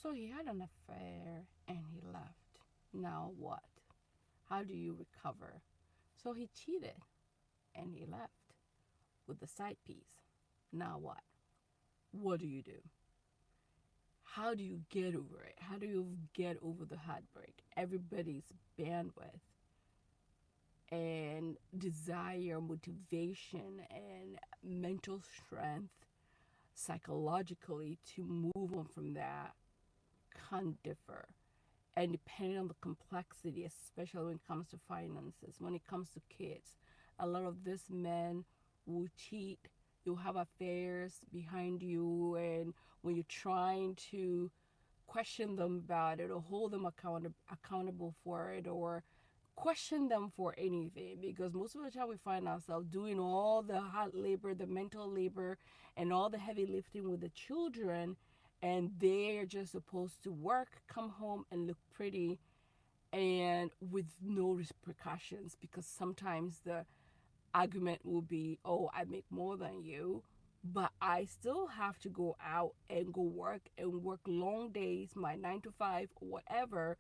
So he had an affair and he left. Now what? How do you recover? So he cheated and he left with the side piece. Now what? What do you do? How do you get over it? How do you get over the heartbreak? Everybody's bandwidth and desire, motivation, and mental strength psychologically to move on from that can differ. And depending on the complexity, especially when it comes to finances, when it comes to kids, a lot of these men will cheat. You'll have affairs behind you, and when you're trying to question them about it or hold them accountable for it or question them for anything, because most of the time we find ourselves doing all the hard labor, the mental labor, and all the heavy lifting with the children, and they're just supposed to work, come home, and look pretty, and with no repercussions, because sometimes the argument will be, oh, I make more than you, but I still have to go out and go work and work long days, my 9 to 5 or whatever,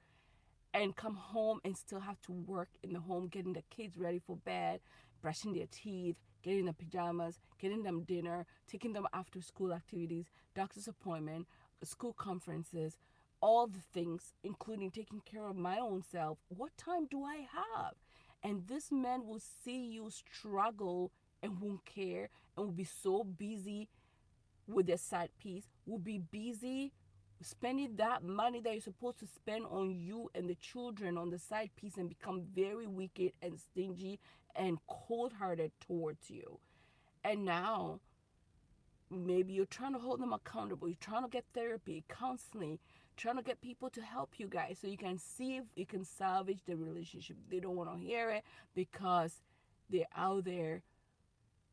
and come home and still have to work in the home, getting the kids ready for bed, brushing their teeth, getting their pajamas, getting them dinner, taking them after school activities, doctor's appointment, school conferences, all the things, including taking care of my own self. What time do I have? And this man will see you struggle and won't care and will be so busy with their side piece, will be busy spending that money that you're supposed to spend on you and the children on the side piece, and become very wicked and stingy and cold hearted towards you. And now maybe you're trying to hold them accountable, you're trying to get therapy, counseling, trying to get people to help you guys so you can see if you can salvage the relationship. They don't want to hear it because they're out there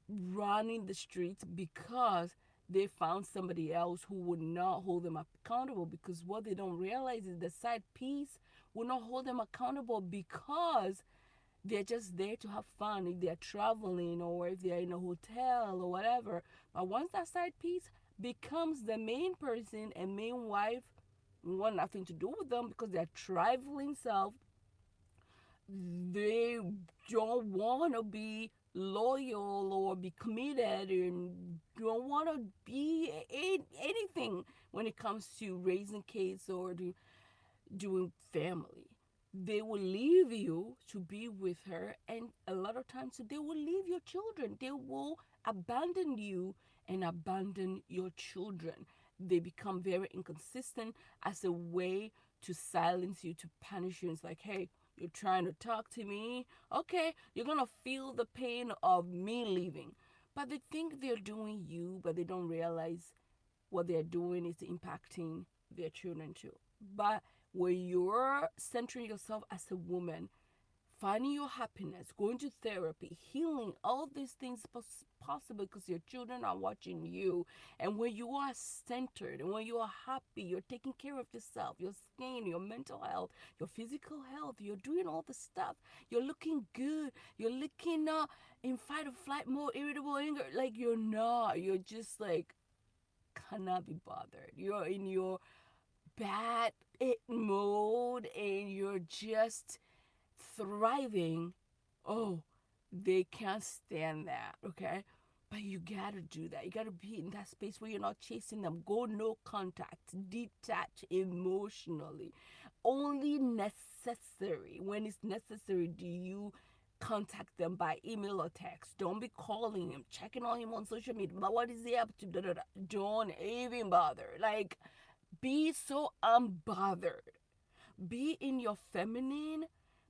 running the streets because they found somebody else who would not hold them accountable. Because what they don't realize is the side piece will not hold them accountable because they're just there to have fun if they're traveling or if they're in a hotel or whatever. But once that side piece becomes the main person and main wife, want nothing to do with them because they're traveling self, they don't want to be loyal or be committed and don't want to be anything when it comes to raising kids or doing family. They will leave you to be with her, and a lot of times they will leave your children. They will abandon you and abandon your children. They become very inconsistent as a way to silence you, to punish you. It's like, hey, you're trying to talk to me. Okay, you're gonna feel the pain of me leaving. But they think they're doing you, but they don't realize what they're doing is impacting their children too. But when you're centering yourself as a woman, finding your happiness, going to therapy, healing, all these things possible because your children are watching you. And when you are centered and when you are happy, you're taking care of yourself, your skin, your mental health, your physical health, you're doing all the stuff, you're looking good, you're looking in fight or flight mode, irritable anger, like you're not, you're just like cannot be bothered. You're in your bad it mode and you're just thriving. Oh, they can't stand that, okay? But you gotta do that. You gotta be in that space where you're not chasing them. Go no contact, detach emotionally. Only necessary. When it's necessary, do you contact them by email or text. Don't be calling him, checking on him on social media. But what is he up to? Da, da, da. Don't even bother. Like, be so unbothered. Be in your feminine,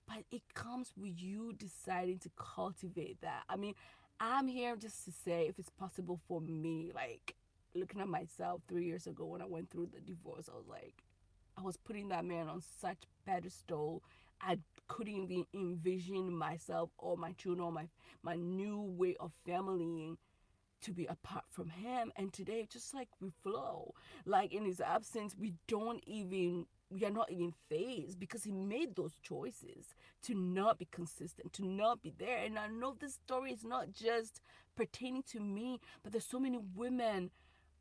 but it comes with you deciding to cultivate that. I mean, I'm here just to say if it's possible for me, like looking at myself 3 years ago when I went through the divorce, I was like, I was putting that man on such pedestal. I couldn't even envision myself or my children or my new way of familying to be apart from him. And today, just like we flow, like in his absence, we are not even phased because he made those choices to not be consistent, to not be there. And I know this story is not just pertaining to me, but there's so many women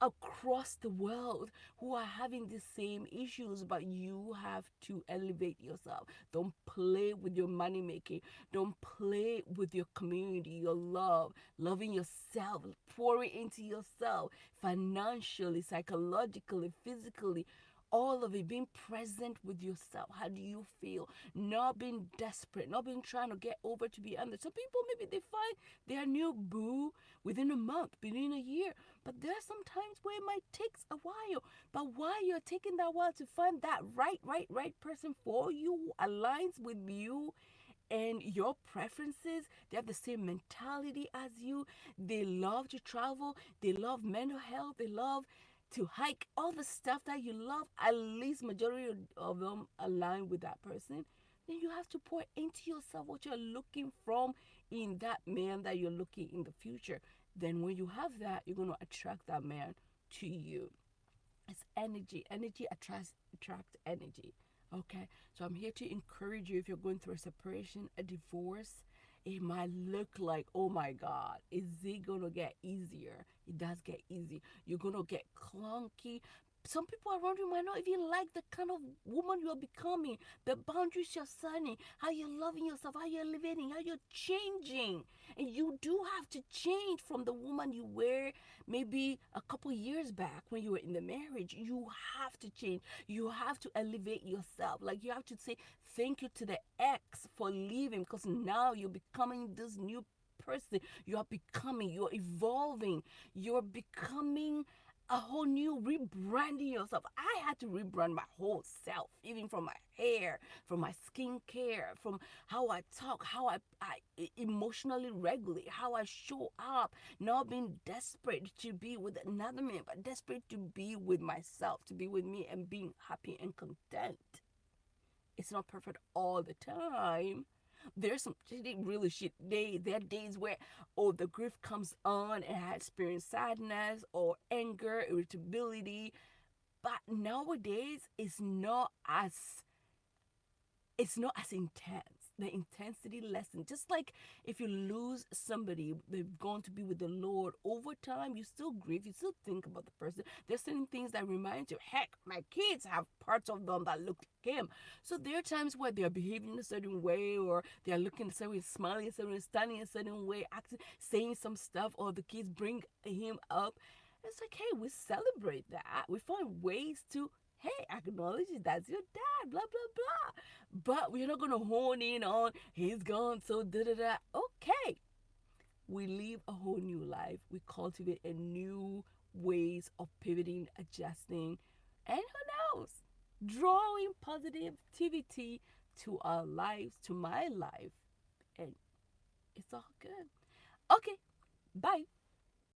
across the world who are having the same issues, but you have to elevate yourself. Don't play with your money making. Don't play with your community, your love, loving yourself, pouring into yourself financially, psychologically, physically. All of it, being present with yourself. How do you feel? Not being desperate, not being trying to get over to be under. Some people, maybe they find their new boo within a month, within a year. But there are some times where it might take a while. But while you're taking that while to find that right person for you, who aligns with you and your preferences, they have the same mentality as you. They love to travel, they love mental health, they love to hike, all the stuff that you love, at least majority of them align with that person. Then you have to pour into yourself what you're looking from in that man that you're looking in the future. Then when you have that, you're going to attract that man to you. It's energy. Energy attracts energy. Okay, so I'm here to encourage you. If you're going through a separation, a divorce, it might look like, oh my God, is it gonna get easier? It does get easy. You're gonna get clunky. Some people around you might not even like the kind of woman you're becoming, the boundaries you're setting, how you're loving yourself, how you're living, how you're changing. And you do have to change from the woman you were maybe a couple years back when you were in the marriage. You have to change. You have to elevate yourself. Like, you have to say thank you to the ex for leaving, because now you're becoming this new person. You're becoming, you're evolving, you're becoming a whole new rebranding yourself. I had to rebrand my whole self, even from my hair, from my skincare, from how I talk, how I emotionally regulate, how I show up, not being desperate to be with another man, but desperate to be with myself, to be with me and being happy and content. It's not perfect all the time. There's some really shit days. There are days where, oh, the grief comes on and I experience sadness or anger, irritability. But nowadays, it's not as intense. The intensity lessen. Just like if you lose somebody, they've gone to be with the Lord, over time you still grieve, you still think about the person. There's certain things that remind you, heck, my kids have parts of them that look like him. So there are times where they're behaving a certain way, or they're looking a certain way, smiling a certain way, standing a certain way, acting, saying some stuff, or the kids bring him up. It's like, hey, we celebrate that. We find ways to, hey, acknowledge that's your dad, blah, blah, blah. But we're not going to hone in on, he's gone, so da da da. Okay. We live a whole new life. We cultivate a new ways of pivoting, adjusting, and who knows, drawing positivity to our lives, to my life. And it's all good. Okay. Bye.